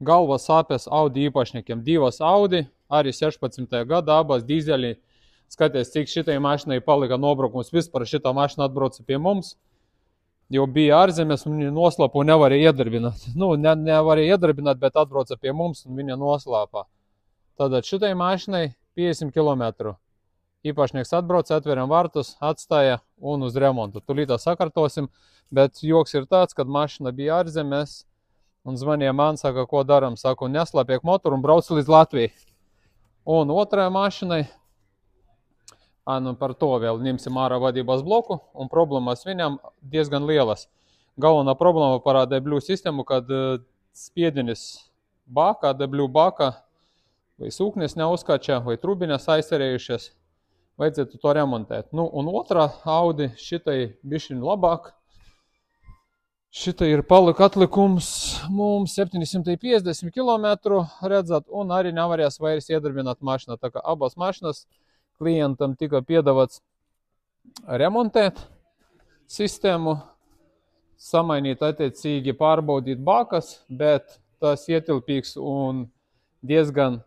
galvas sāpes Audi īpašniekiem. 2 Audi, arī 16. gada, abas dīzeļi. Skaties, cik šitai mašinai palika nobraukums. Vispār šitā mašina atbrauca pie mums, jo bija ārzemēs un viņa noslēpa un nevarēja iedarbināt. Nu, nevarēja iedarbināt, bet atbrauca pie mums un viņa noslēpa. Tātad šitai mašinai 50 km. Īpašnieks atbrauca, atveram vartus, atstāja un uz remontu. Tulītā sakartosim, bet joks ir tāds, kad mašina bija ārzemēs un zvanīja man, saka, ko daram, saku, neslēpiek motoru un brauc līdz Latvijai. Un otrajā mašinai, nu par to vēl ņemsim ārā vadības bloku, un problēmas viņam diezgan lielas. Galvenā problēma par ADBļu sistēmu, kad spiedinis bākā, ADBļu bākā, vai sūknis neuzskačā, vai trubiņas aizcerējušies, vajadzētu to remontēt. Nu, un otrā Audi šitai bišķiņ labāk. Šitai ir palika atlikums mums 750 km, redzat, un arī nevarēs vairs iedarbināt mašinā. Tā kā abas mašinas klientam tika piedāvāts remontēt sistēmu, samainīt attiecīgi pārbaudīt bākas, bet tas ietilpīgs un diezgan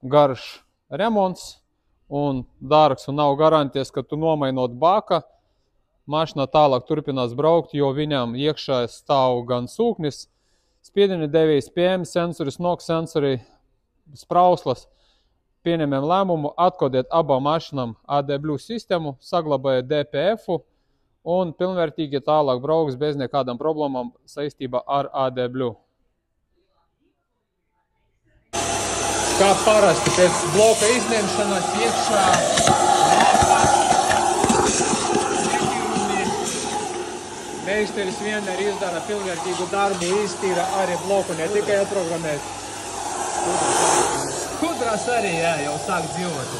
garš remonts un dārgs un nav garantijas, ka tu nomainot bāka, mašina tālāk turpinās braukt, jo viņam iekšā stāv gan sūknis, spiediena devējs, PM sensoris, NOx sensori, sprauslas. Pieņemam lēmumu atkodēt abām mašinām ADBļu sistēmu, saglabāja DPF-u un pilnvērtīgi tālāk brauks bez nekādām problēmām saistībā ar ADBļu. Kā parasti pēc bloka izņemšanas iekšā meisteris vienmēr izdara pilnvērtīgu darbu, iztīra arī bloku, ne tikai atprogrammēt. Kudras arī, jā, jau sāk dzīvot.